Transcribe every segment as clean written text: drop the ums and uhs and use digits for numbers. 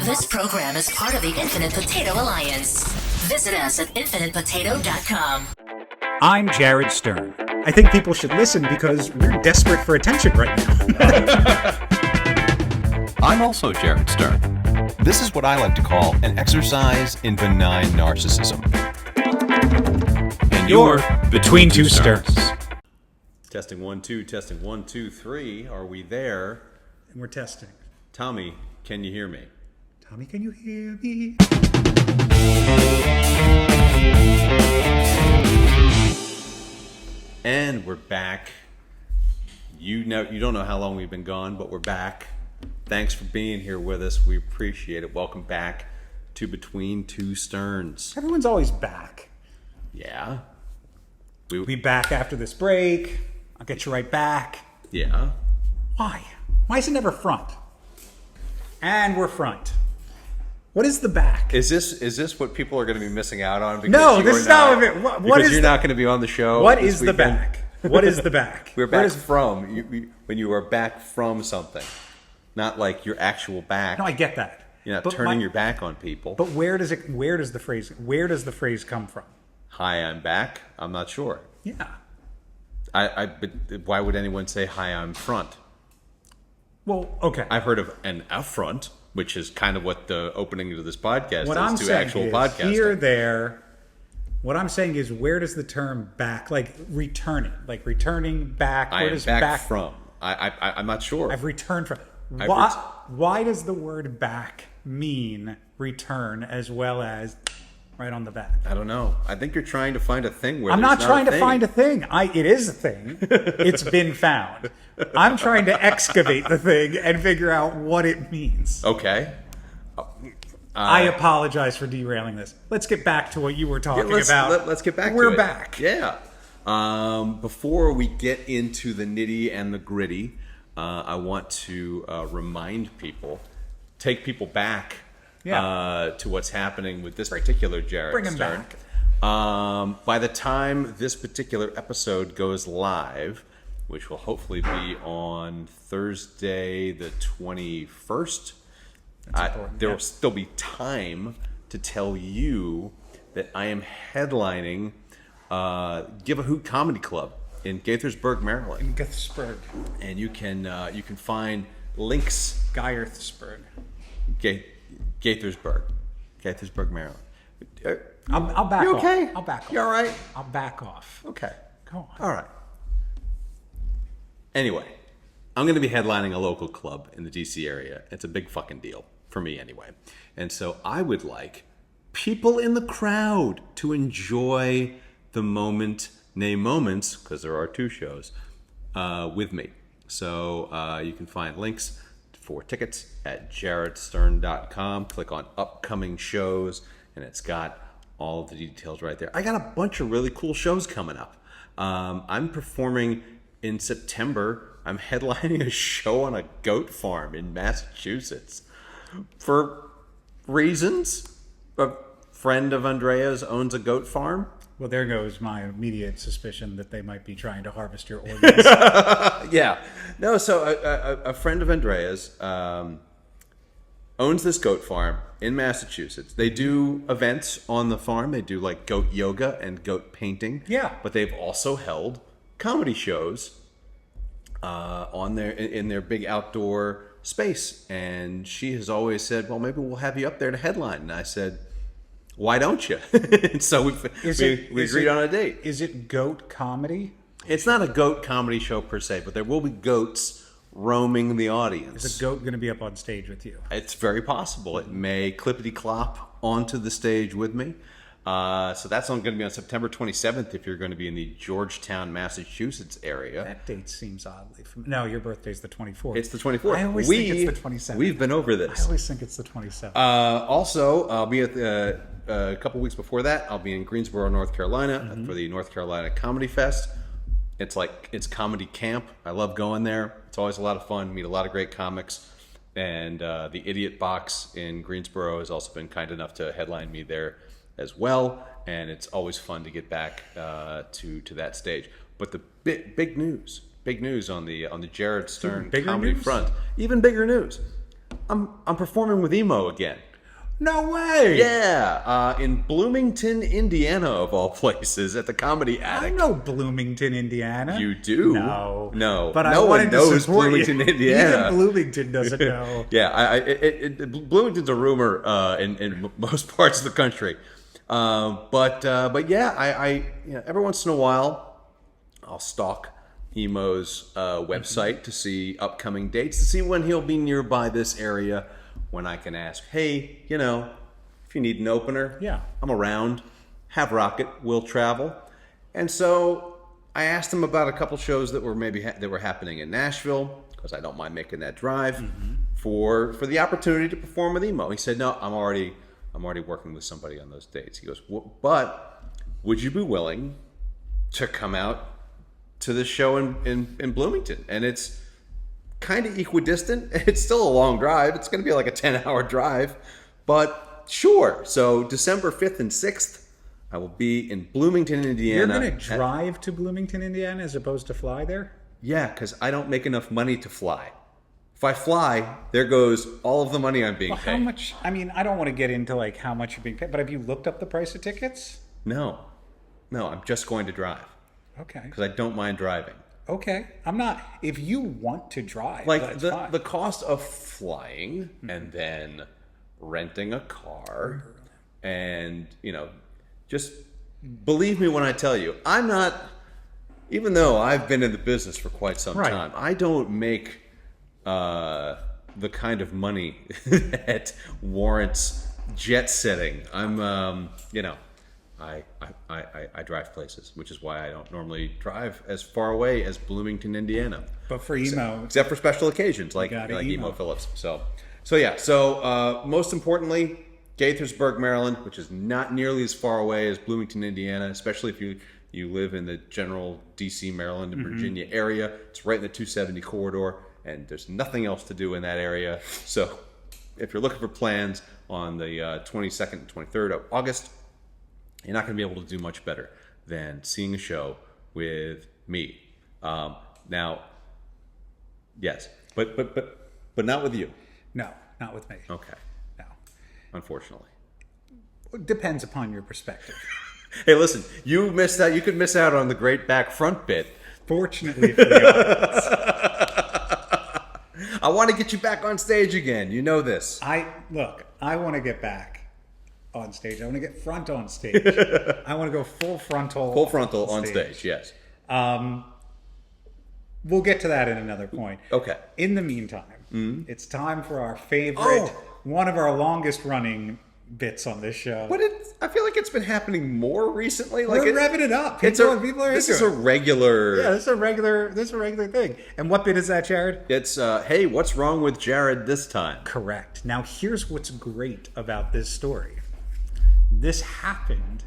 This program is part of the Infinite Potato Alliance. Visit us at infinitepotato.com. I'm Jared Stern. I think people should listen because we're desperate for attention right now. I'm also Jared Stern. This is what I like to call an exercise in benign narcissism. And You're Between Two Sterns. Testing 1 2, testing 1 2 3. Are we there? And we're testing. Tommy, can you hear me? Tommy, can you hear me? And we're back. You don't know how long we've been gone, but we're back. Thanks for being here with us. We appreciate it. Welcome back to Between Two Sterns. Everyone's always back. Yeah. We'll be back after this break. I'll get you right back. Yeah. Why? Why is it never front? And we're front. What is the back? Is this what people are going to be missing out on? Because No, this is not it. What is you're not going to be on the show. What this is the weekend. back? What is the back? We're back from when you are back from something, not like your actual back. No, I get that. You're not But turning your back on people. But where does the phrase come from? Hi, I'm back. I'm not sure. Yeah. But why would anyone say hi, I'm front? Well, okay. I've heard of an affront, which is kind of what the opening to this podcast What is I'm to saying actual is podcasting. here, there. What I'm saying is, where does the term back, like returning back? I Where am does back from. I'm not sure. I've returned from. I've Why does the word back mean return as well as right on the back? I don't know. I think you're trying to find a thing where I'm there's not trying to thing. find a thing. It is a thing. It's been found. I'm trying to excavate the thing and figure out what it means. Okay. I apologize for derailing this. Let's get back to what you were talking about. Let's get back to it. We're back. Yeah. Before we get into the nitty and the gritty, I want to remind people, take people back to what's happening with this particular Jared Bring him Stern. back. By the time this particular episode goes live, which will hopefully be on Thursday the 21st, there will still be time to tell you that I am headlining Give a Hoot Comedy Club in Gaithersburg, Maryland. Gaithersburg. And you can find links. Gaithersburg. Gaithersburg, Maryland. I'll back You off. okay? I'll back off. You all right? I'll back off. Okay. Go on. All right. Anyway, I'm going to be headlining a local club in the DC area. It's a big fucking deal for me anyway. And so I would like people in the crowd to enjoy the moments, because there are 2 shows, with me. So you can find links for tickets at jaredstern.com. Click on upcoming shows, and it's got all of the details right there. I got a bunch of really cool shows coming up. I'm performing in September. I'm headlining a show on a goat farm in Massachusetts. For reasons, a friend of Andrea's owns a goat farm. Well, there goes my immediate suspicion that they might be trying to harvest your organs. Yeah. No, so a friend of Andrea's owns this goat farm in Massachusetts. They do events on the farm. They do like goat yoga and goat painting. Yeah. But they've also held comedy shows in their big outdoor space. And she has always said, well, maybe we'll have you up there to headline. And I said, why don't you? And so we agreed on a date. Is it goat comedy? It's not a goat comedy show per se, but there will be goats roaming the audience. Is a goat going to be up on stage with you? It's very possible. It may clippity-clop onto the stage with me. So that's going to be on September 27th if you're going to be in the Georgetown, Massachusetts area. That date seems oddly familiar. No, your birthday's the 24th. It's the 24th. I always think it's the 27th. We've been over this. I always think it's the 27th. Also, I'll be at a couple weeks before that. I'll be in Greensboro, North Carolina for the North Carolina Comedy Fest. It's comedy camp. I love going there. It's always a lot of fun. Meet a lot of great comics. And the Idiot Box in Greensboro has also been kind enough to headline me there as well, and it's always fun to get back to that stage. But the big news on the Jared Stern comedy front, even bigger news. I'm performing with emo again. No way. Yeah, in Bloomington, Indiana, of all places, at the Comedy I Attic. know Bloomington, Indiana. You do? No. But no I wanted one knows to support Bloomington, you. Indiana. Even Bloomington doesn't know. Yeah, Bloomington's a rumor in most parts of the country. But yeah, I every once in a while, I'll stalk Emo's website to see upcoming dates, to see when he'll be nearby this area, when I can ask, hey, if you need an opener, Yeah. I'm around. Have Rocket, will travel. And so I asked him about a couple shows that were that were happening in Nashville, because I don't mind making that drive, for the opportunity to perform with Emo. He said, no, I'm already working with somebody on those dates. He goes, but would you be willing to come out to this show in Bloomington? And it's kind of equidistant. It's still a long drive. It's going to be like a 10-hour drive, but sure. So December 5th and 6th, I will be in Bloomington, Indiana. You're going to drive to Bloomington, Indiana, as opposed to fly there? Yeah, because I don't make enough money to fly. If I fly, there goes all of the money I'm being paid. How much? I mean, I don't want to get into like how much you're being paid, but have you looked up the price of tickets? No, I'm just going to drive Okay. because I don't mind driving. Okay. I'm not. If you want to drive, Like that's fine. the cost of flying and then renting a car, and just believe me when I tell you, I'm not. Even though I've been in the business for quite some Right. time, I don't make the kind of money that warrants jet setting. I'm, I drive places, which is why I don't normally drive as far away as Bloomington, Indiana. But for Emo, Except for special occasions like got Emo Emo. Phillips. So yeah. So most importantly, Gaithersburg, Maryland, which is not nearly as far away as Bloomington, Indiana, especially if you live in the general D.C., Maryland, and Virginia area. It's right in the 270 corridor, and there's nothing else to do in that area. So if you're looking for plans on the 22nd and 23rd of August, you're not going to be able to do much better than seeing a show with me. Now, yes, but not with you. no, not with me. Okay, No. unfortunately. It depends upon your perspective. Hey, listen, you missed out. You could miss out on the great back front bit. Fortunately for the audience, I want to get you back on stage again. You know this. I want to get back on stage. I want to get front on stage. I want to go full frontal. Full frontal on stage, yes. We'll get to that in another point. Okay. In the meantime, it's time for our favorite, one of our longest running bits on this show. I feel like it's been happening more recently. We're revving it up. This People are is into a it. regular. Yeah, this is a regular thing. And what bit is that, Jared? It's hey, what's wrong with Jared this time? Correct. Now, here's what's great about this story. This happened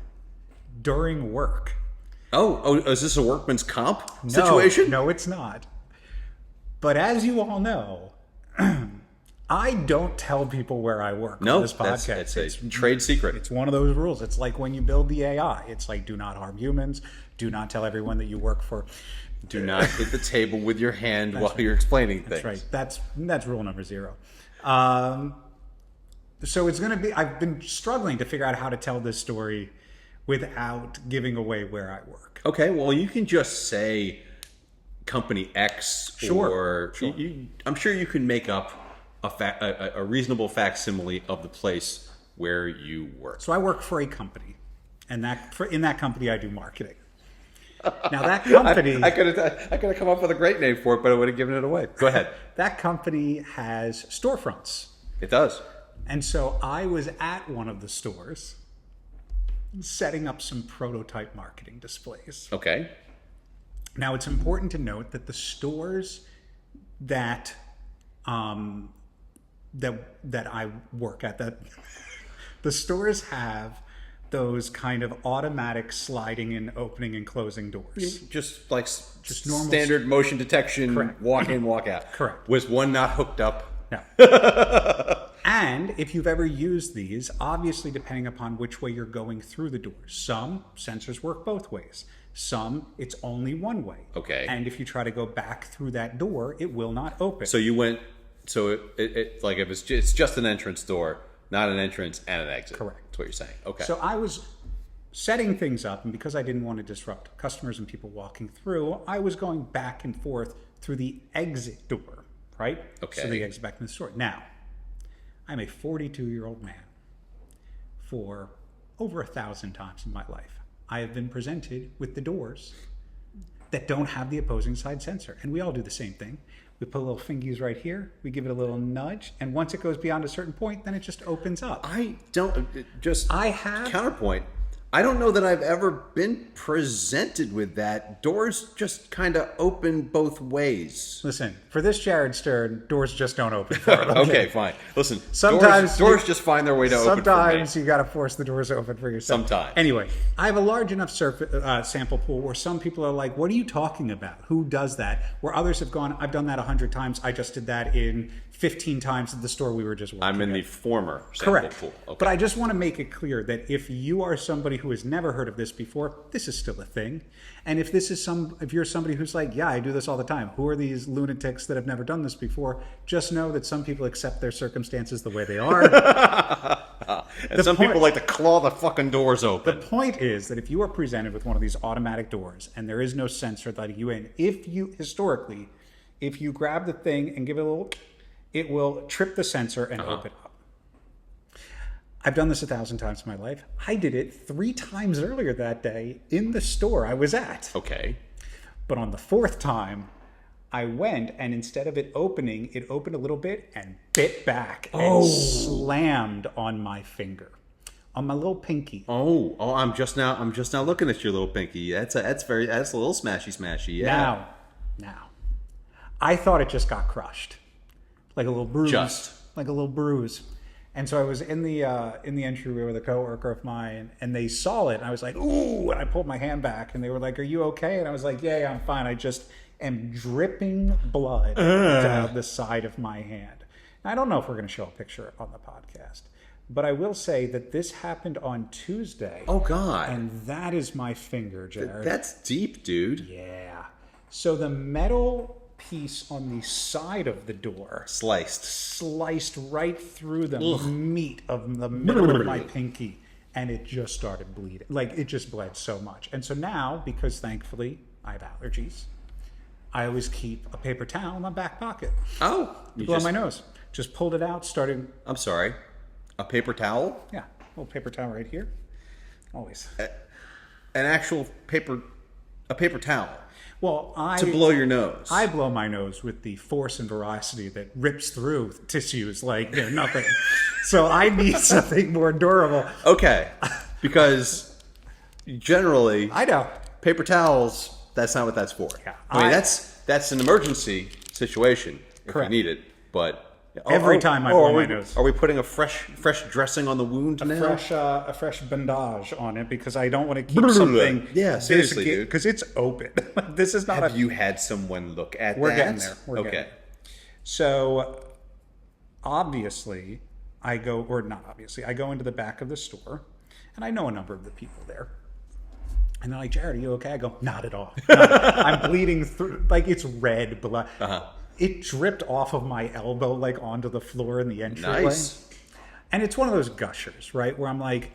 during work. Oh, is this a workman's comp situation? No, it's not. But as you all know, I don't tell people where I work on this podcast. That's a trade secret. It's one of those rules. It's like when you build the AI. It's like, do not harm humans. Do not tell everyone that you work for. Do not hit the table with your hand while you're explaining things. That's right. That's rule number 0. So it's going to be, I've been struggling to figure out how to tell this story without giving away where I work. Okay, well, you can just say company X, Sure. I'm sure you can make up a reasonable facsimile of the place where you work. So I work for a company, and in that company I do marketing. Now that company, I could have come up with a great name for it, but I would have given it away. Go ahead. that company has storefronts. It does. And so I was at one of the stores setting up some prototype marketing displays. Okay. Now, it's important to note that the stores that that I work at, that the stores have those kind of automatic sliding and opening and closing doors. Just like normal standard motion detection, Correct. walk in, walk out. Correct. Was one not hooked up? No. And if you've ever used these, obviously depending upon which way you're going through the doors, some sensors work both ways. Some, it's only one way. Okay. And if you try to go back through that door, it will not open. So you went So it like if it's just an entrance door, not an entrance and an exit. Correct. That's what you're saying. Okay. So I was setting things up, and because I didn't want to disrupt customers and people walking through, I was going back and forth through the exit door, right? Okay. So the exit back in the store. Now, I'm a 42-year-old man. For over 1,000 times in my life, I have been presented with the doors that don't have the opposing side sensor. And we all do the same thing. We put little fingies right here, we give it a little nudge, and once it goes beyond a certain point, then it just opens up. I have counterpoint. I don't know that I've ever been presented with that. Doors just kind of open both ways. Listen, for this Jared Stern, doors just don't open for him. Okay, fine. Listen, Sometimes doors just find their way to open for me. Sometimes you got to force the doors open for yourself. Sometimes. Anyway, I have a large enough sample pool where some people are like, what are you talking about? Who does that? Where others have gone, I've done that 100 times. I just did that in 15 times at the store we were just working I'm in at. the former sample Correct. pool. Okay. But I just want to make it clear that if you are somebody who has never heard of this before, this is still a thing. And if you're somebody who's like, yeah, I do this all the time. Who are these lunatics that have never done this before? Just know that some people accept their circumstances the way they are. And some people like to claw the fucking doors open. The point is that if you are presented with one of these automatic doors and there is no sensor letting you in, if you grab the thing and give it a little, it will trip the sensor and open up. I've done this 1,000 times in my life. I did it 3 times earlier that day in the store I was at. Okay. But on the 4th time, I went, and instead of it opening, it opened a little bit and bit back and slammed on my finger, on my little pinky. Oh! I'm just now looking at your little pinky. That's a little smashy. Yeah. Now, I thought it just got crushed, like a little bruise. Like a little bruise. And so I was in the entryway with a coworker of mine, and they saw it, and I was like, ooh, and I pulled my hand back, and they were like, are you okay? And I was like, yeah, I'm fine. I just am dripping blood down the side of my hand. Now, I don't know if we're going to show a picture on the podcast, but I will say that this happened on Tuesday. Oh, God. And that is my finger, Jared. That's deep, dude. Yeah. So the metal piece on the side of the door sliced right through the meat of the middle of my pinky, and it just started bleeding. Like, it just bled so much. And so now, because thankfully I have allergies, I always keep a paper towel in my back pocket Oh, to blow my nose. Just pulled it out, started. I'm sorry. A paper towel? Yeah, a little paper towel right here. Always. An actual paper towel. Well, to blow your nose. I blow my nose with the force and veracity that rips through tissues like they're nothing. So I need something more durable. Okay, because generally, I know. paper towels, that's not what that's for. Yeah. I mean, that's an emergency situation if Correct. you need it, but Every time I blow my nose. Are we putting a fresh dressing on the wound now? A fresh bandage on it because I don't want to keep something. Yeah, seriously, dude. Because it's open. This is not. Have you had someone look at that? We're getting there. We're okay. getting there. So, obviously, I go into the back of the store, and I know a number of the people there. And they're like, Jared, are you okay? I go, not at all. I'm bleeding through, like it's red blood. It dripped off of my elbow, like onto the floor in the entryway. Nice. And it's one of those gushers, right? Where I'm like,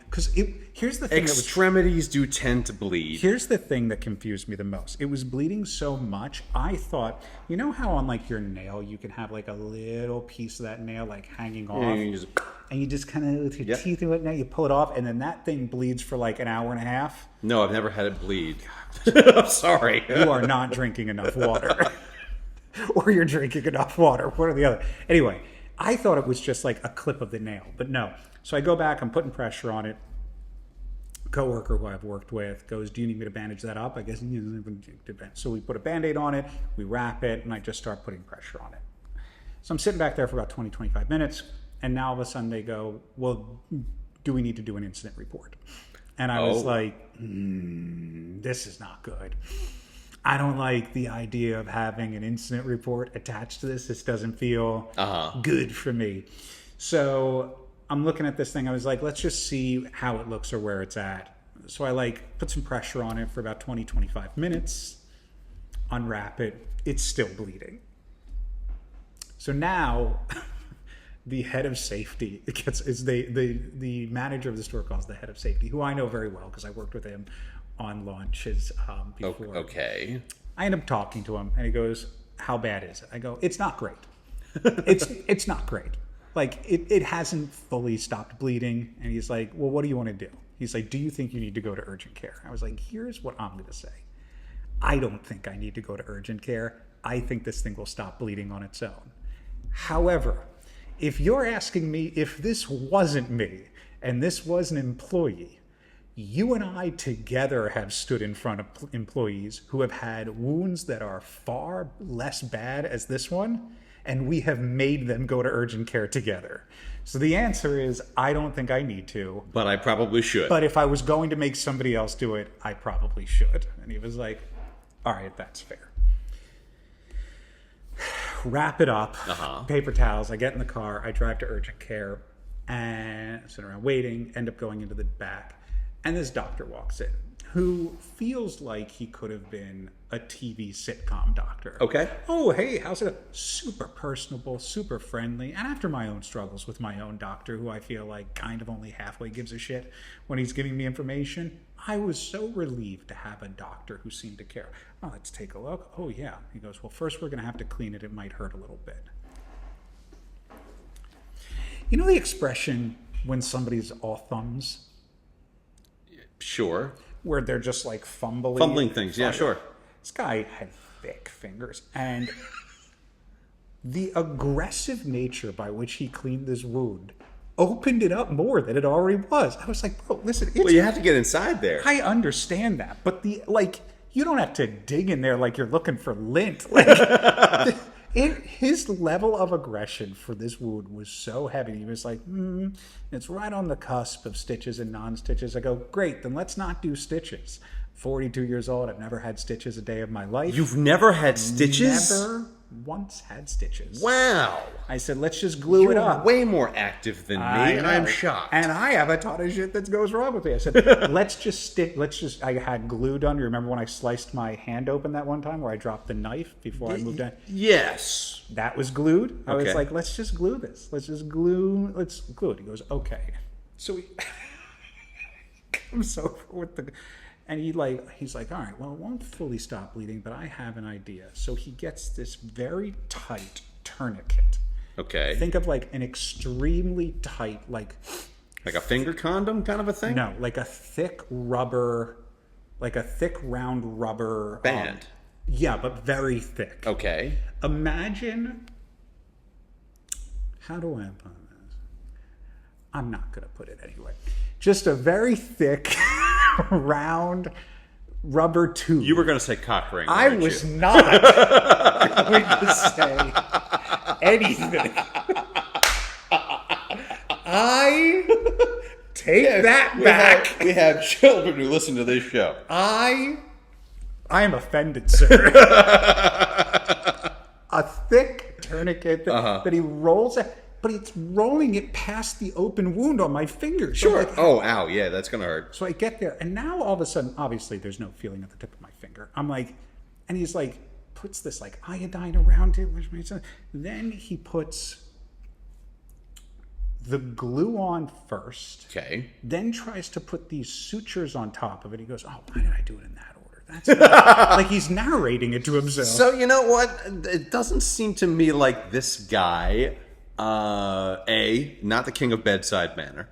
here's the thing extremities do tend to bleed. Here's the thing that confused me the most. It was bleeding so much, I thought, you know how on like your nail, you can have like a little piece of that nail like hanging off? And you just kind of, with your teeth in it now, you pull it off, and then that thing bleeds for like an hour and a half. No, I've never had it bleed. I'm sorry. You are not drinking enough water. Or you're drinking enough water, one or the other. Anyway, I thought it was just like a clip of the nail, but no. So I go back, I'm putting pressure on it. Coworker who I've worked with goes, do you need me to bandage that up? I guess, so we put a Band-Aid on it, we wrap it, and I just start putting pressure on it. So I'm sitting back there for about 20, 25 minutes, and now all of a sudden they go, well, do we need to do an incident report? And I was like, this is not good. I don't like the idea of having an incident report attached to this. This doesn't feel good for me. So I'm looking at this thing. I was like, let's just see how it looks or where it's at. So I like put some pressure on it for about 20, 25 minutes, unwrap it. It's still bleeding. So now the head of safety the manager of the store calls the head of safety, who I know very well because I worked with him on launches before. Okay. I end up talking to him, and he goes, "How bad is it?" I go, "It's not great. It's not great. Like it hasn't fully stopped bleeding." And he's like, "Well, what do you want to do?" He's like, "Do you think you need to go to urgent care?" I was like, "Here's what I'm going to say. I don't think I need to go to urgent care. I think this thing will stop bleeding on its own. However, if you're asking me if this wasn't me and this was an employee, you and I together have stood in front of employees who have had wounds that are far less bad as this one, and we have made them go to urgent care together. So the answer is, I don't think I need to. But I probably should. But if I was going to make somebody else do it, I probably should." And he was like, "All right, that's fair." Wrap it up. Paper towels. I get in the car. I drive to urgent care and sit around waiting, end up going into the back. And this doctor walks in who feels like he could have been a TV sitcom doctor. Okay. "Oh, hey, how's it? Super personable, super friendly." And after my own struggles with my own doctor, who I feel like kind of only halfway gives a shit when he's giving me information, I was so relieved to have a doctor who seemed to care. "Oh, let's take a look." "Oh, yeah." He goes, "Well, first we're going to have to clean it. It might hurt a little bit." You know the expression when somebody's all thumbs? Sure. Where they're just like Fumbling things. Yeah, sure. This guy had thick fingers, and the aggressive nature by which he cleaned this wound opened it up more than it already was. I was like, "Bro, listen, it's, Well, you have to get inside there. I understand that, but you don't have to dig in there like you're looking for lint." Like, his level of aggression for this wound was so heavy. He was like, "It's right on the cusp of stitches and non-stitches." I go, "Great, then let's not do stitches." 42 years old. I've never had stitches a day of my life. You've never had stitches? Never once had stitches. Wow. I said, let's just glue it You're up. way more active than me, and I'm shocked. And I have a ton of shit that goes wrong with me. I said, I had glue done. You remember when I sliced my hand open that one time where I dropped the knife before I moved on? Yes. That was glued. I was Okay. like, let's just glue this. Let's glue it. He goes, "Okay." So he comes over with and he's like, "All right, well, it won't fully stop bleeding, but I have an idea." So he gets this very tight tourniquet. Okay. Think of like an extremely tight, like a finger condom kind of a thing? no, like a thick round rubber Band. Yeah, but very thick. Okay. Imagine, how do I put this? I'm not going to put it anyway. Just a very thick, round rubber tube. You were going to say cock ring. I weren't was you? not going to say anything. I take that back. We have children who listen to this show. I am offended, sir. A thick tourniquet that he rolls it, but it's rolling it past the open wound on my finger. So Sure. like, Oh, ow. Yeah, that's going to hurt. so I get there, and now all of a sudden, obviously, there's no feeling at the tip of my finger. I'm like, and he's like, puts this like iodine around it, which makes sense. Then he puts the glue on first. Okay. Then tries to put these sutures on top of it. He goes, "Oh, why did I do it in that order?" That's not, like he's narrating it to himself. So, you know what? It doesn't seem to me like this guy, not the king of bedside manner.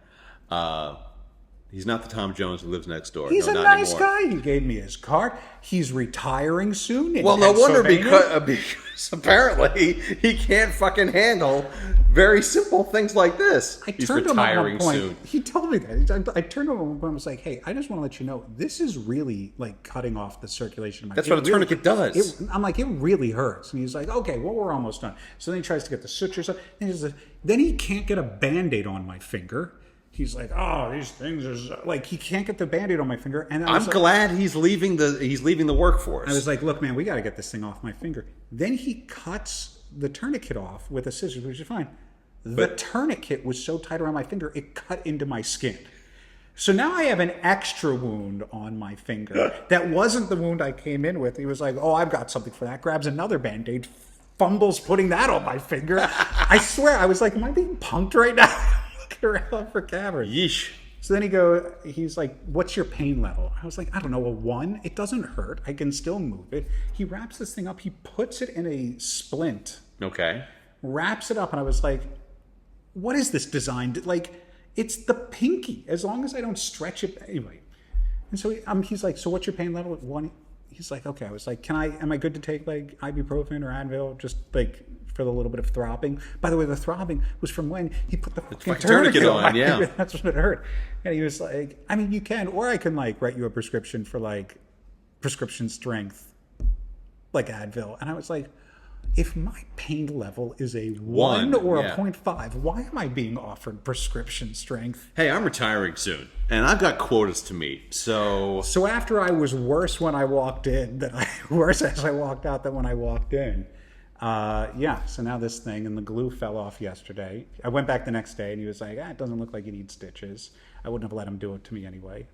He's not the Tom Jones who lives next door. He's no, a not nice anymore. guy. He gave me his card. He's retiring soon. In Well, no wonder Pennsylvania. because apparently he can't fucking handle very simple things like this. I He's turned to him at one retiring point. soon. He told me that. I turned to him at one point and was like, "Hey, I just want to let you know, this is really like cutting off the circulation of my That's what a tourniquet does. I'm like, it really hurts." And he's like, "Okay, well, we're almost done." So then he tries to get the sutures up. Then he can't get a Band-Aid on my finger. He's like, "Oh, these things are like," he can't get the Band-Aid on my finger. And I'm glad he's leaving the workforce. I was like, "Look, man, we got to get this thing off my finger." Then he cuts the tourniquet off with a scissors, which is fine. The tourniquet was so tight around my finger, it cut into my skin. So now I have an extra wound on my finger that wasn't the wound I came in with. He was like, "Oh, I've got something for that." Grabs another Band-Aid, fumbles putting that on my finger. I swear, I was like, am I being punked right now? Looking around for cameras. Yeesh. So then he's like, what's your pain level? I was like, I don't know, a 1. It doesn't hurt. I can still move it. He wraps this thing up. He puts it in a splint. Okay. Wraps it up. And I was like, what is this designed? Like, it's the pinky. As long as I don't stretch it. Anyway. And so he's like, so what's your pain level? 1. He's like, okay. I was like, am I good to take like ibuprofen or Advil? Just like for the little bit of throbbing. By the way, the throbbing was from when he put the fucking tourniquet on. Yeah. That's when it hurt. And he was like, I mean, you can, or I can like write you a prescription for like prescription strength, like Advil. And I was like, if my pain level is a 1 or a 0.5, why am I being offered prescription strength? Hey, I'm retiring soon, and I've got quotas to meet. So after I was worse when I walked in, worse as I walked out than when I walked in. So now this thing, and the glue fell off yesterday. I went back the next day, and he was like, it doesn't look like you need stitches. I wouldn't have let him do it to me anyway.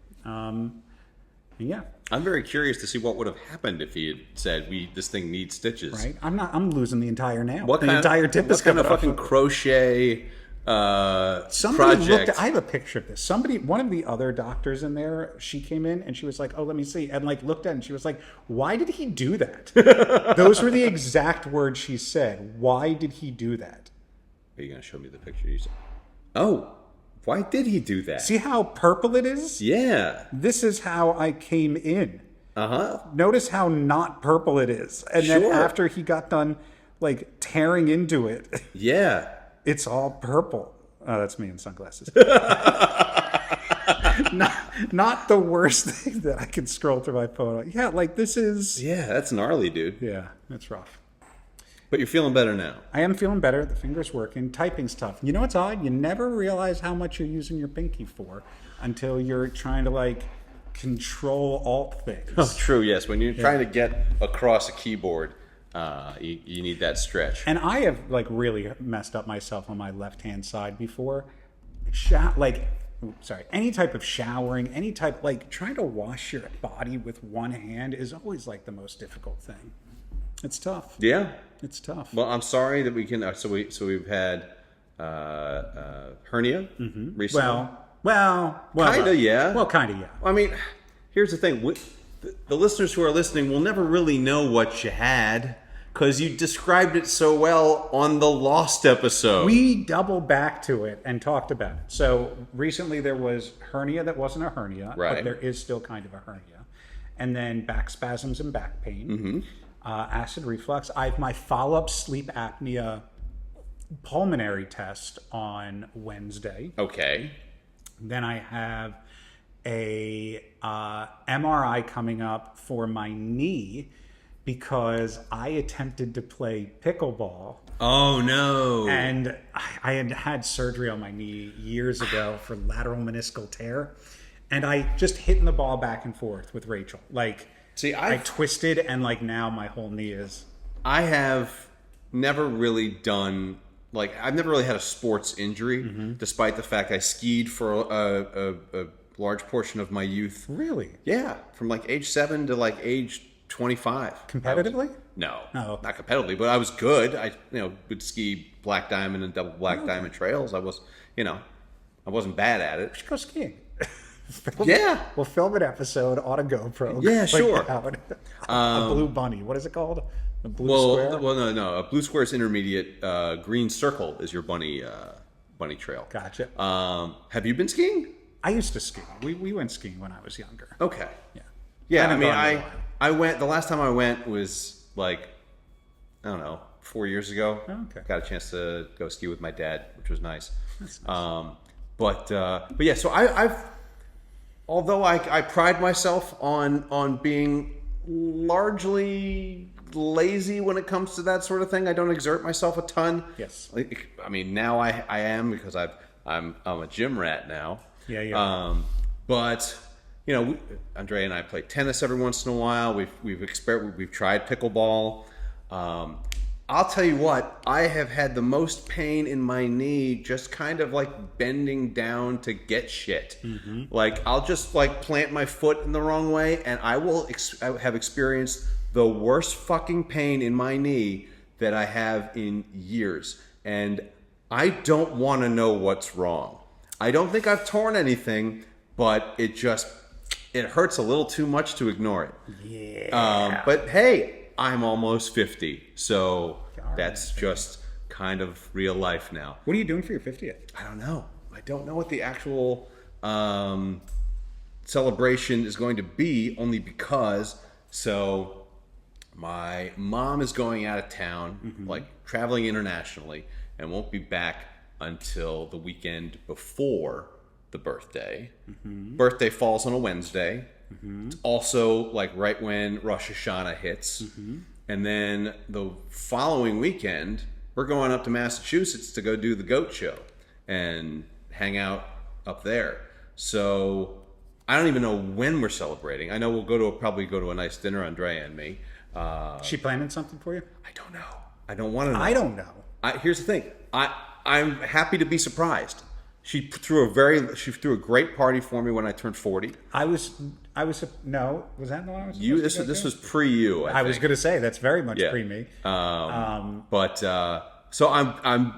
Yeah. I'm very curious to see what would have happened if he had said, this thing needs stitches. Right? I'm losing the entire nail. What the entire tip is kind of coming off. fucking crochet Somebody project? I have a picture of this. One of the other doctors in there, she came in and she was like, oh, let me see. And like looked at it and she was like, why did he do that? Those were the exact words she said. Why did he do that? Are you going to show me the picture you said? Oh, why did he do that? See how purple it is? Yeah. This is how I came in. Uh-huh. Notice how not purple it is. And then after he got done like tearing into it, yeah, it's all purple. Oh, that's me in sunglasses. not the worst thing that I can scroll through my phone. Yeah, like this is... Yeah, that's gnarly, dude. Yeah, that's rough. But you're feeling better now. I am feeling better. The finger's working. Typing's tough. You know what's odd? You never realize how much you're using your pinky for until you're trying to like control alt things. Oh, true, yes. When you're trying to get across a keyboard, you need that stretch. And I have like really messed up myself on my left-hand side before. Any type of showering, any type, like trying to wash your body with one hand is always like the most difficult thing. It's tough. Yeah. It's tough. Well, I'm sorry that we can. So we've had hernia recently. Well, kinda, yeah. Well, kinda, yeah. I mean, here's the thing: the listeners who are listening will never really know what you had because you described it so well on the Lost episode. We doubled back to it and talked about it. So recently there was hernia that wasn't a hernia, right. But there is still kind of a hernia, and then back spasms and back pain. Acid reflux. I have my follow-up sleep apnea pulmonary test on Wednesday. Okay. Then I have a MRI coming up for my knee because I attempted to play pickleball. Oh, no. And I had surgery on my knee years ago for lateral meniscal tear. And I just hitting the ball back and forth with Rachel. Like... See, I twisted, and like now my whole knee is... I have never really done... Like, I've never really had a sports injury, despite the fact I skied for a large portion of my youth. Really? Yeah, from like age 7 to like age 25. Competitively? No, not competitively, but I was good. I would ski black diamond and double black diamond trails. I wasn't bad at it. We should go skiing. We'll film an episode on a GoPro. Yeah, sure. A blue bunny. What is it called? A blue square? Well, no. A blue square is intermediate. Green circle is your bunny trail. Gotcha. Have you been skiing? I used to ski. We went skiing when I was younger. Okay. Yeah. Yeah, I went, the last time I went was like, I don't know, 4 years ago. Okay. Got a chance to go ski with my dad, which was nice. That's nice. But yeah, so I've although I pride myself on being largely lazy when it comes to that sort of thing. I don't exert myself a ton. Yes. I mean, now I am because I'm a gym rat now. Yeah. But Andre and I play tennis every once in a while. We've tried pickleball. I'll tell you what, I have had the most pain in my knee just kind of like bending down to get shit. Like I'll just like plant my foot in the wrong way and I will have experienced the worst fucking pain in my knee that I have in years. And I don't want to know what's wrong. I don't think I've torn anything, but it hurts a little too much to ignore it. Yeah. But hey, I'm almost 50, so that's just kind of real life now. What are you doing for your 50th? I don't know. I don't know what the actual celebration is going to be, only because my mom is going out of town, like traveling internationally, and won't be back until the weekend before the birthday. Birthday falls on a Wednesday. It's also like right when Rosh Hashanah hits. And then the following weekend, we're going up to Massachusetts to go do the goat show and hang out up there. So I don't even know when we're celebrating. I know we'll probably go to a nice dinner, Andrea and me. She planning something for you? I don't know. I don't want to know. I don't know. Here's the thing. I'm happy to be surprised. She threw a great party for me when I turned 40. No, was that the one I was? This was pre you. I was going to say that's very much pre me. So I'm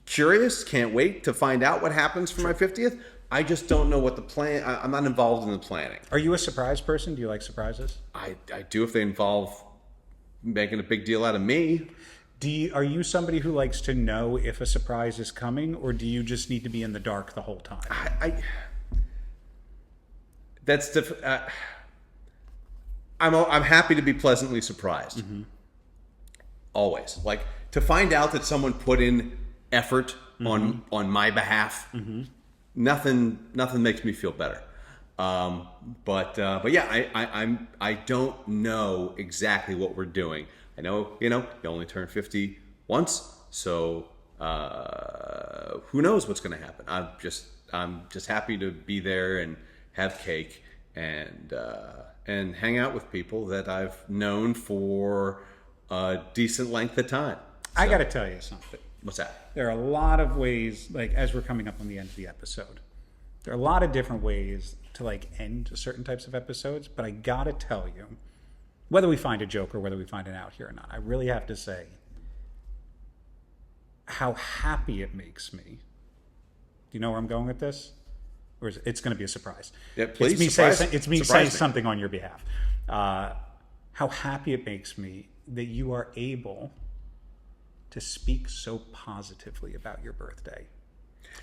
curious. Can't wait to find out what happens for my 50th. I just don't know what the plan. I'm not involved in the planning. Are you a surprise person? Do you like surprises? I do if they involve making a big deal out of me. Are you somebody who likes to know if a surprise is coming, or do you just need to be in the dark the whole time? I'm happy to be pleasantly surprised. Always. Like to find out that someone put in effort on my behalf. Nothing makes me feel better. But yeah, I don't know exactly what we're doing. I know, you only turn 50 once, so who knows what's going to happen. I'm just happy to be there and have cake and hang out with people that I've known for a decent length of time. So, I got to tell you something. What's that? There are a lot of ways, like as we're coming up on the end of the episode, there are a lot of different ways to like end certain types of episodes, but I got to tell you, whether we find a joke or whether we find it out here or not, I really have to say how happy it makes me. Do you know where I'm going with this? Or is it's going to be a surprise? Yeah, please. It's me saying something on your behalf. How happy it makes me that you are able to speak so positively about your birthday.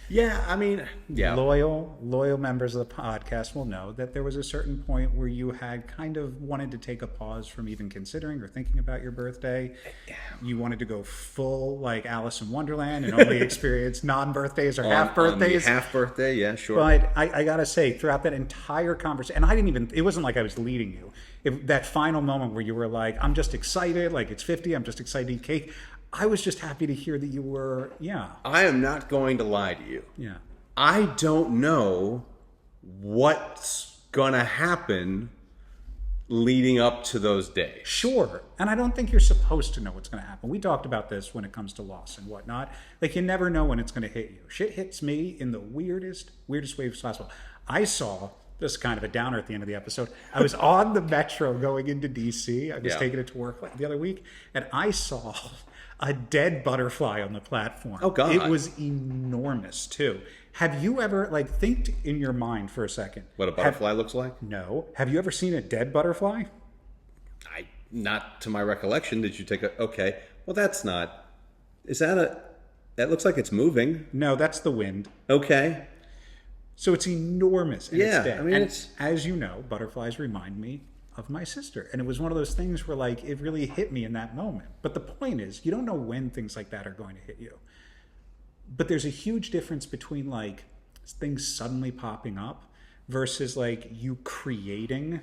Yeah, I mean, yeah. Loyal members of the podcast will know that there was a certain point where you had kind of wanted to take a pause from even considering or thinking about your birthday. You wanted to go full like Alice in Wonderland and only experience non-birthdays or half birthdays. Half birthday, yeah, sure. But I gotta say, throughout that entire conversation, and it wasn't like I was leading you. That final moment where you were like, I'm just excited, like it's 50, I'm just excited to eat cake. I was just happy to hear that you were, I am not going to lie to you. Yeah. I don't know what's going to happen leading up to those days. Sure. And I don't think you're supposed to know what's going to happen. We talked about this when it comes to loss and whatnot. Like, you never know when it's going to hit you. Shit hits me in the weirdest ways possible. I saw, this is kind of a downer at the end of the episode, I was on the metro going into D.C. I was taking it to work the other week, and I saw a dead butterfly on the platform. Oh, God. It was enormous, too. Have you ever, think in your mind for a second. What a butterfly looks like? No. Have you ever seen a dead butterfly? Not to my recollection. Did you take okay. Well, that's not, that looks like it's moving. No, that's the wind. Okay. So it's enormous. And yeah. It's dead. I mean, and as you know, butterflies remind me of my sister. And it was one of those things where it really hit me in that moment. But the point is, you don't know when things like that are going to hit you. But there's a huge difference between things suddenly popping up versus you creating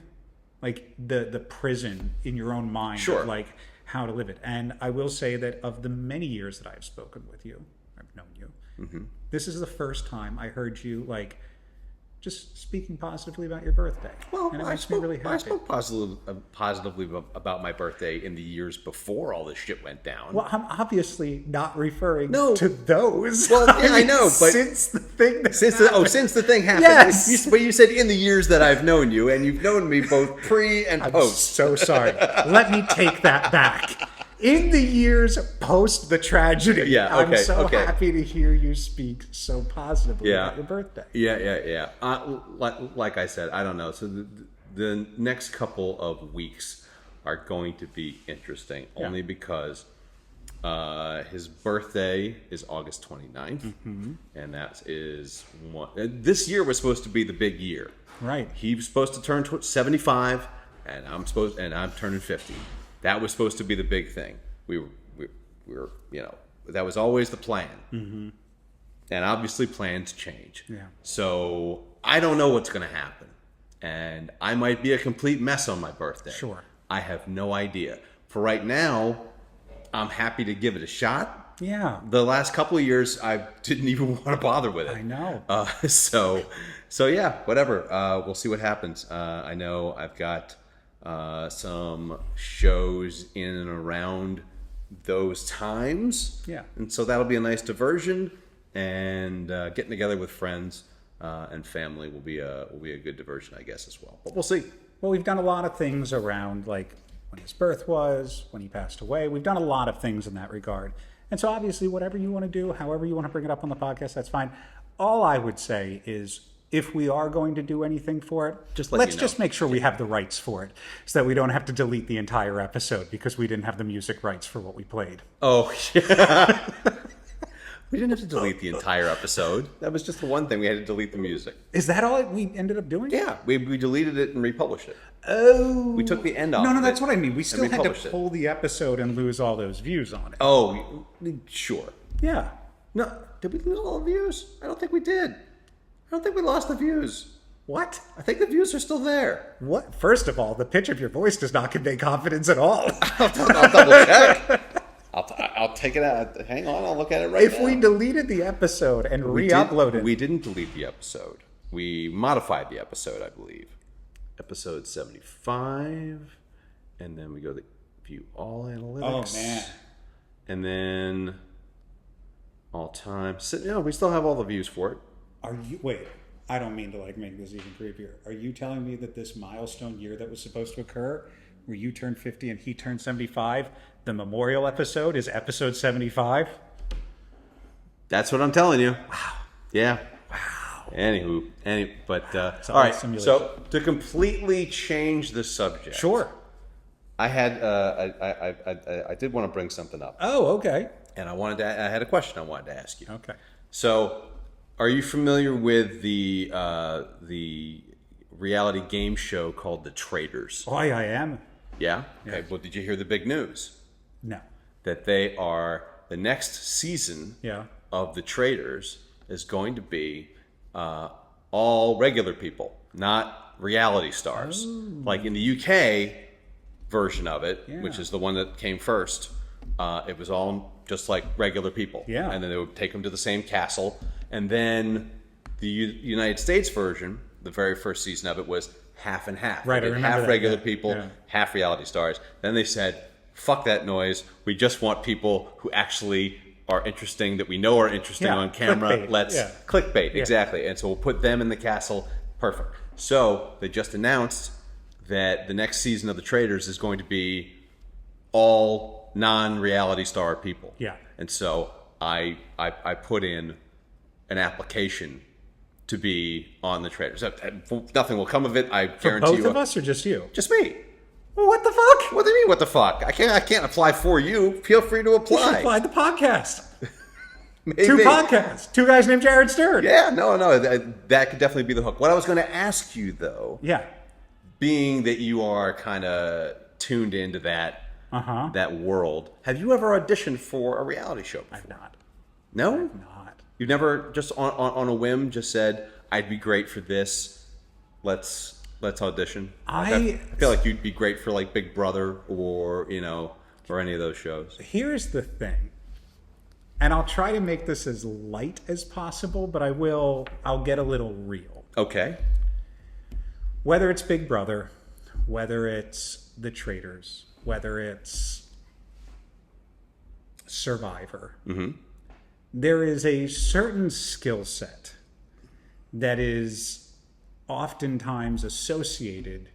the prison in your own mind. Sure. Of how to live it. And I will say that of the many years that I've spoken with you, I've known you, this is the first time I heard you just speaking positively about your birthday. Well, and it makes me really happy. I spoke positively about my birthday in the years before all this shit went down. Well, I'm obviously not referring to those. Well, yeah, I know, but since the thing since the thing happened. Yes. But you said in the years that I've known you, and you've known me both pre and post. I'm so sorry. Let me take that back. in the years post the tragedy. Yeah, I'm okay, so okay. happy to hear you speak so positively Yeah. about your birthday. Yeah. Like I said, I don't know. So the next couple of weeks are going to be interesting, only because his birthday is August 29th, and that is one. This year was supposed to be the big year. Right. He was supposed to turn 75, and I'm turning 50. That was supposed to be the big thing. We were that was always the plan. And obviously plans change. Yeah. So I don't know what's going to happen. And I might be a complete mess on my birthday. Sure. I have no idea. For right now, I'm happy to give it a shot. Yeah. The last couple of years, I didn't even want to bother with it. I know. So yeah, whatever. We'll see what happens. I know I've got some shows in and around those times. Yeah. And so that'll be a nice diversion. And getting together with friends and family will be a good diversion, I guess, as well. But we'll see. Well, we've done a lot of things around, like when his birth was, when he passed away. We've done a lot of things in that regard. And so obviously, whatever you want to do, however you want to bring it up on the podcast, that's fine. All I would say is, if we are going to do anything for it, let's just make sure we have the rights for it, so that we don't have to delete the entire episode because we didn't have the music rights for what we played. Oh, yeah. We didn't have to delete the entire episode. That was just the one thing. We had to delete the music. Is that all we ended up doing? Yeah, we deleted it and republished it. Oh. We took the end off. No, of that's it what I mean. We and still had to republished it. pull the episode and lose all those views on it. Oh, sure. Yeah. No, did we lose all the views? I don't think we did. I don't think we lost the views. What? I think the views are still there. What? First of all, the pitch of your voice does not convey confidence at all. I'll double check. I'll take it out. Hang on, I'll look at it right now. If we deleted the episode and re-uploaded, We didn't delete the episode. We modified the episode, I believe. Episode 75. And then we go to view all analytics. oh man, And then all time. So, no, we still have all the views for it. are you? Wait, I don't mean to make this even creepier. Are you telling me that this milestone year that was supposed to occur, where you turned 50 and he turned 75, the memorial episode is episode 75? That's what I'm telling you. Wow. Yeah. Wow. But all right. simulation. So to completely change the subject, Sure. I had I did want to bring something up, Oh, okay. and I had a question I wanted to ask you. Okay. So, are you familiar with the reality game show called The Traitors? Why I am? Yeah. Okay. Well, did you hear the big news No. that they are the next season? Yeah. Of The Traitors is going to be all regular people, not reality stars. Like in the UK version of it, which is the one that came first, it was all just like regular people. Yeah. And then they would take them to the same castle. And then the United States version, the very first season of it, was half and half. Right, They I did remember half that, regular yeah, people, yeah. half reality stars. Then they said, fuck that noise. We just want people who actually are interesting, that we know are interesting Yeah, on camera. clickbait, Let's yeah. clickbait, exactly. And so we'll put them in the castle. Perfect. So they just announced that the next season of The Traitors is going to be all non-reality star people. Yeah. And so I put in an application to be on The Traitors. Nothing will come of it. I For guarantee both you. of us or just you? Just me. What the fuck? What do you mean? What the fuck? I can't apply for you. Feel free to You should apply. apply the podcast. Maybe. 2 podcasts. 2 guys named Jared Stern. Yeah, no, that could definitely be the hook. What I was going to ask you though, Yeah. being that you are kind of tuned into that Uh-huh. that world, have you ever auditioned for a reality show before? I've not. No, Not. you've never just on a whim just said, "I'd be great for this. Let's audition." I feel like you'd be great for like Big Brother or or any of those shows. Here's the thing. And I'll try to make this as light as possible, but I'll get a little real. Okay. Whether it's Big Brother, whether it's The Traitors, whether it's Survivor, there is a certain skill set that is oftentimes associated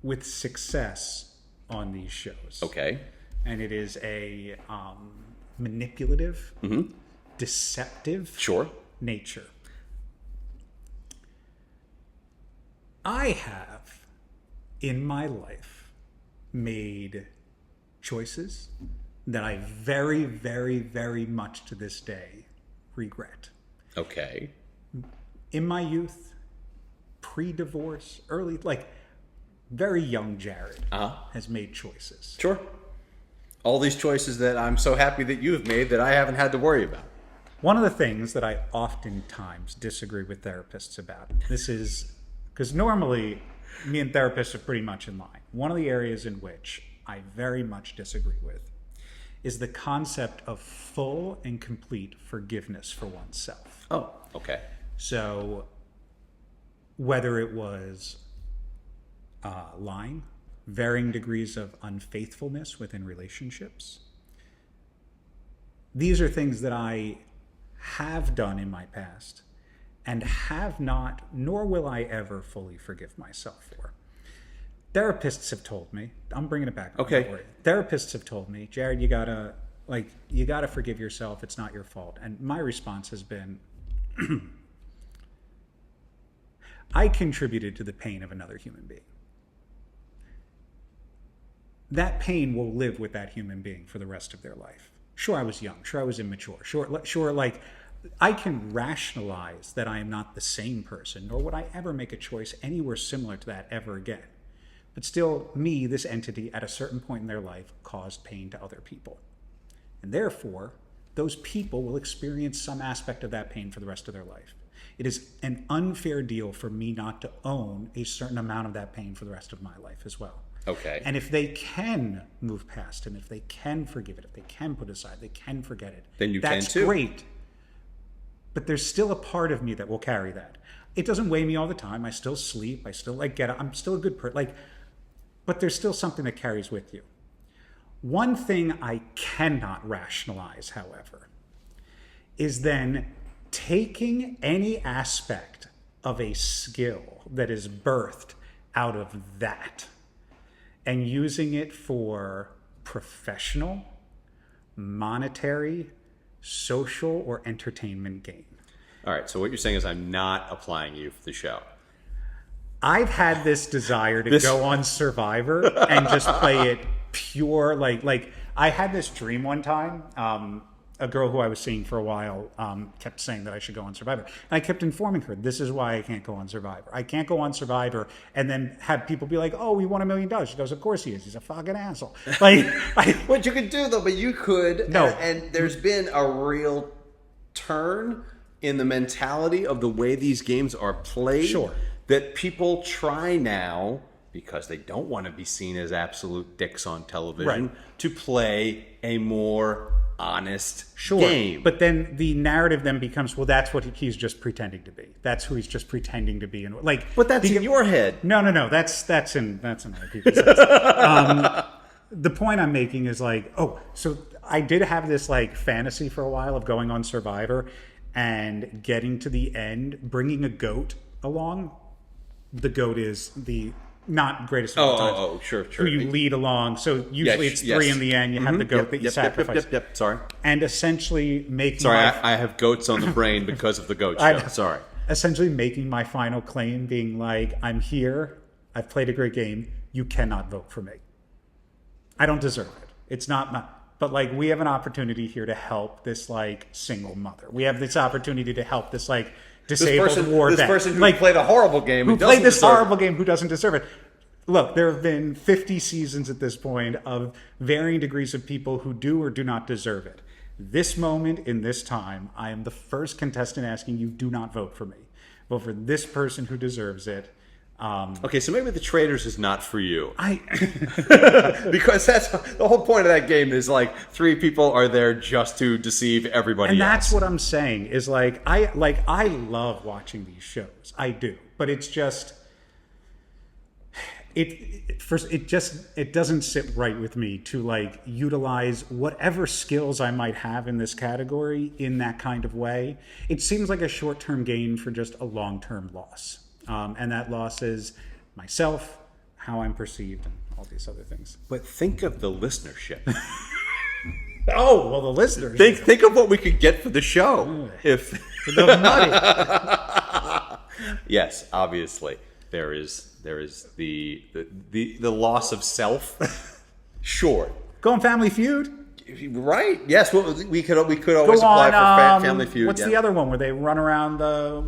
with success on these shows. Okay. and it is a manipulative, deceptive Sure. nature. I have, in my life, made choices that I very, very, very much to this day regret. Okay. In my youth, pre-divorce, early, like very young Jared has made choices. Sure. All these choices that I'm so happy that you've made that I haven't had to worry about. One of the things that I oftentimes disagree with therapists about, this is because normally me and therapists are pretty much in line. One of the areas in which I very much disagree with is the concept of full and complete forgiveness for oneself. Oh, okay. So whether it was lying, varying degrees of unfaithfulness within relationships, these are things that I have done in my past and have not, nor will I ever fully forgive myself for. Therapists have told me, I'm bringing it back. Okay. Don't worry. Therapists have told me, Jared, you gotta forgive yourself. It's not your fault. And my response has been, I contributed to the pain of another human being. That pain will live with that human being for the rest of their life. Sure, I was young. Sure, I was immature. Sure, like, I can rationalize that I am not the same person, nor would I ever make a choice anywhere similar to that ever again. But still, me, this entity, at a certain point in their life, caused pain to other people. And therefore, those people will experience some aspect of that pain for the rest of their life. It is an unfair deal for me not to own a certain amount of that pain for the rest of my life as well. Okay. And if they can move past it, if they can forgive it, if they can put aside, they can forget it, Then you that's can too. great. But there's still a part of me that will carry that. It doesn't weigh me all the time. I still sleep. I still get up. I'm still a good person. But there's still something that carries with you. One thing I cannot rationalize, however, is then taking any aspect of a skill that is birthed out of that and using it for professional, monetary, social, or entertainment gain. All right. So what you're saying is I'm not applying you for the show. I've had this desire to go on Survivor and just play it pure, like I had this dream one time. A girl who I was seeing for a while kept saying that I should go on Survivor. And I kept informing her, this is why I can't go on Survivor. I can't go on Survivor and then have people be like, oh, he won $1 million. She goes, of course he is. He's a fucking asshole. What you could do, though, but you could. No. And there's been a real turn in the mentality of the way these games are played. Sure. That people try now, because they don't want to be seen as absolute dicks on television, Right. to play a more honest Sure. game. But then the narrative then becomes, well, that's what he's just pretending to be. That's who he's just pretending to be. And But that's in your head. No. That's in other people's heads. The point I'm making is so I did have this fantasy for a while of going on Survivor and getting to the end, bringing a goat along. The goat is the not greatest of all times. Sure. Who you lead along. So usually it's three in the end. You have the goat that you sacrifice. Yep. Sorry. And essentially making Sorry, I have goats on the brain because of the goat show. I know. Sorry. Essentially making my final claim being I'm here. I've played a great game. You cannot vote for me. I don't deserve it. It's not my... But we have an opportunity here to help this single mother. We have this opportunity to help this disabled war vet. This person who played a horrible game who played this horrible game who doesn't deserve it. Look, there have been 50 seasons at this point of varying degrees of people who do or do not deserve it. This moment in this time, I am the first contestant asking you, do not vote for me. Vote for this person who deserves it. Okay, so maybe the Traitors is not for you. I Because that's the whole point of that game is three people are there just to deceive everybody And else. that's what I'm saying is I love watching these shows. I do. But it's just it doesn't sit right with me to utilize whatever skills I might have in this category in that kind of way. It seems like a short-term gain for just a long-term loss. And that loss is myself, how I'm perceived, and all these other things. But think of the listenership. Oh, well, the listeners. think of what we could get for the show if the money. Yes, obviously there is the loss of self. Sure. Go on Family Feud. Right. Yes. Well, we could always Go apply on, for Family Feud. What's the other one where they run around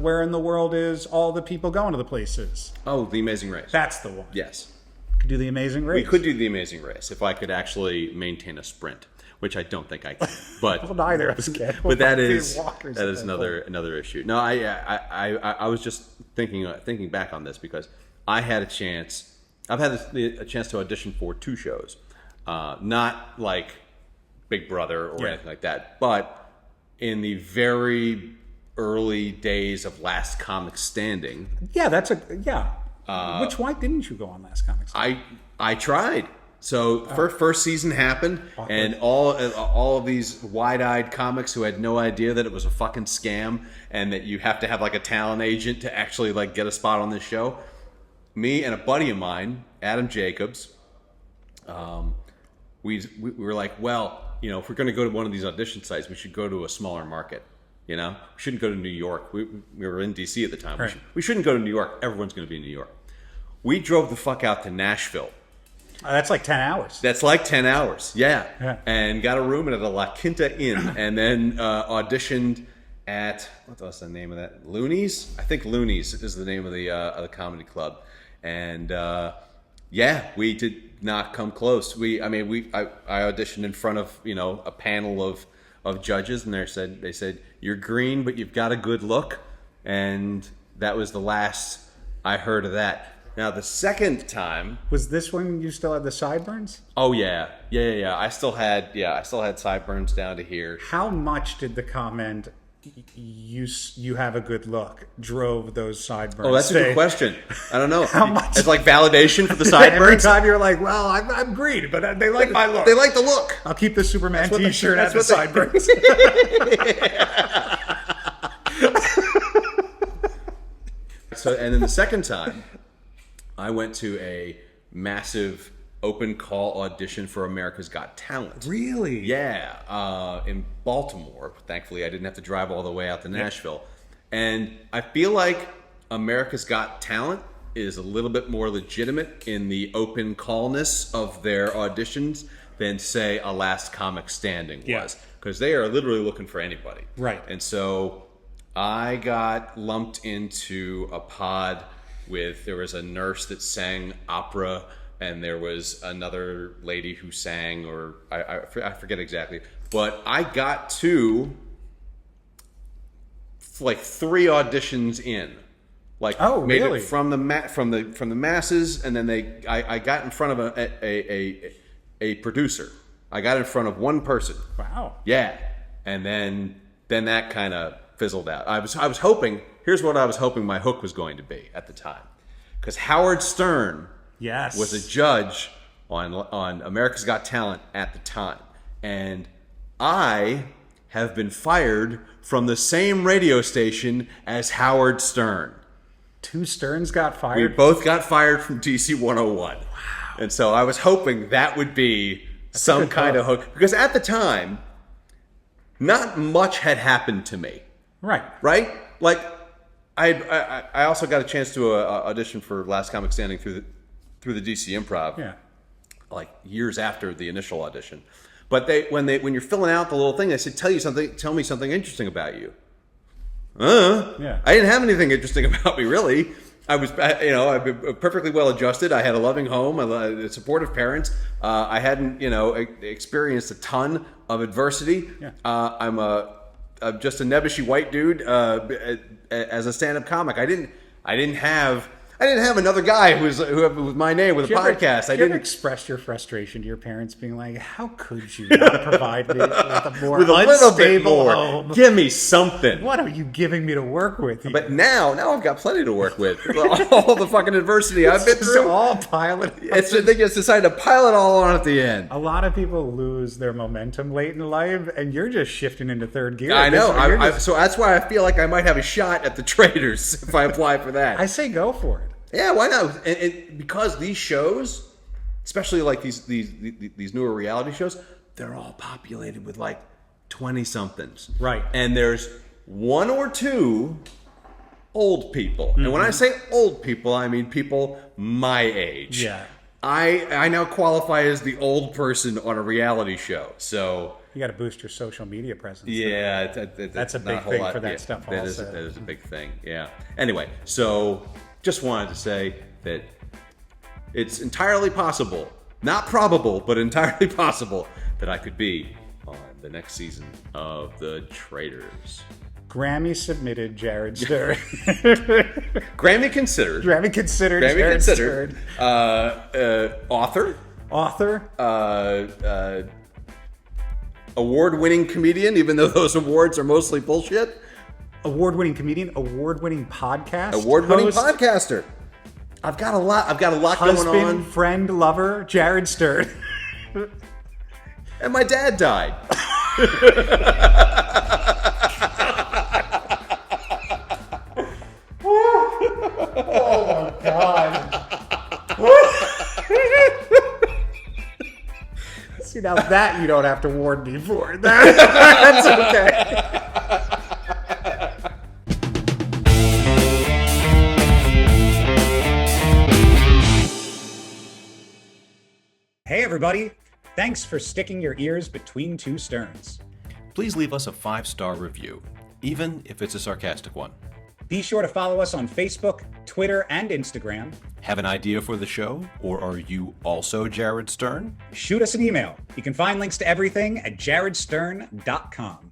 where in the world is all the people going to the places? Oh, The Amazing Race. That's the one. Yes. Could do the Amazing Race. We could do The Amazing Race if I could actually maintain a sprint, which I don't think I can. But Well, neither of us can. but that We'll is be walkers that at is that another issue. No, I was just thinking back on this because I've had a chance to audition for 2 shows, not like Big Brother or anything like that, but in the very early days of Last Comic Standing, Yeah, Which why didn't you go on Last Comics? I tried. So first season happened, and all of these wide-eyed comics who had no idea that it was a fucking scam and that you have to have like a talent agent to actually like get a spot on this show. Me and a buddy of mine, Adam Jacobs, we were like, well, you know, if we're going to go to one of these audition sites, we should go to a smaller market. You know, we shouldn't go to New York. We were in DC at the time. Right. We shouldn't go to New York. Everyone's going to be in New York. We drove the fuck out to Nashville. That's like 10 hours. That's like 10 hours, yeah. Yeah. And got a room at a La Quinta Inn, and then auditioned at, what was the name of that? Looney's? I think Looney's is the name of the comedy club. And yeah, we did not come close. I auditioned in front of, you know, a panel of judges, and they said you're green, but you've got a good look, and that was the last I heard of that. Now the second time, Was this when you still had the sideburns? oh yeah. I still had sideburns down to here. How much did the comment "you have a good look" drove those sideburns? Oh, that's a Say, good question. I don't know. How much? It's like validation for the Every sideburns. time you're like, "Well, I'm green, but they like my look." They like the look. I'll keep the Superman what the- T-shirt at that's the what they- sideburns. So, and then the second time, I went to a massive open call audition for America's Got Talent. Really? Yeah, in Baltimore. Thankfully, I didn't have to drive all the way out to Nashville. And I feel like America's Got Talent is a little bit more legitimate in the open callness of their auditions than, say, a Last Comic Standing was. Yeah. Because they are literally looking for anybody. Right. And so I got lumped into a pod there was a nurse that sang opera, and there was another lady who sang, or I forget exactly, but I got to like 3 auditions in, like Oh, made really? it from the masses, and then I got in front of a producer. I got in front of one person. Wow. Yeah, and then that kind of fizzled out. I was hoping. Here's what I was hoping my hook was going to be at the time, because Howard Stern Yes. was a judge on America's Got Talent at the time, and I have been fired from the same radio station as Howard Stern. 2 Sterns got We fired. both got fired from DC 101. Wow. And so I was hoping that would be some good kind of call. hook, because at the time, not much had happened to me. Right. Right? Like, I also got a chance to audition for Last Comic Standing through the DC Improv, Yeah. like years after the initial audition. But when you're filling out the little thing, they said, tell me something interesting about you. Yeah. I didn't have anything interesting about me, really. I was, I've been perfectly well adjusted. I had a loving home, supportive parents. I hadn't, experienced a ton of adversity. Yeah. I'm just a nebbishy white dude as a stand-up comic. I didn't have another guy who was my name with a podcast. Did you ever express your frustration to your parents, being like, "How could you not provide me with a more with a little bit unstable more. home? Give me something." What are you giving me to work with?" But now I've got plenty to work with. All the fucking adversity I've been Just through. all piling. They just decided to pile it all on at the end. A lot of people lose their momentum late in life, and you're just shifting into third gear. I know. You're just- So that's why I feel like I might have a shot at the Traders if I apply for that. I say go for it. Yeah, why not? And because these shows especially like these newer reality shows, they're all populated with like 20-somethings. Right. And there's one or two old people. And when I say old people, I mean people my age. Yeah. I now qualify as the old person on a reality show. So You got to boost your social media presence. yeah, That's a not big whole thing lot. for that Yeah, stuff that is also. that is a big thing. Yeah. Anyway, so just wanted to say that it's entirely possible, not probable, but entirely possible that I could be on the next season of The Traitors. Grammy submitted Jared Stern. Grammy considered. Grammy considered Jared Stern. Author. Author. Award-winning comedian, even though those awards are mostly bullshit. Award-winning comedian. Award-winning podcast. Award-winning host, podcaster. I've got a lot Husband, going on. friend, lover, Jared Stern. And my dad died. See, now that you don't have to warn me for. That's okay. Hey, everybody. Thanks for sticking your ears between two Sterns. Please leave us a 5-star review, even if it's a sarcastic one. Be sure to follow us on Facebook, Twitter, and Instagram. Have an idea for the show, or are you also Jared Stern? Shoot us an email. You can find links to everything at jaredstern.com.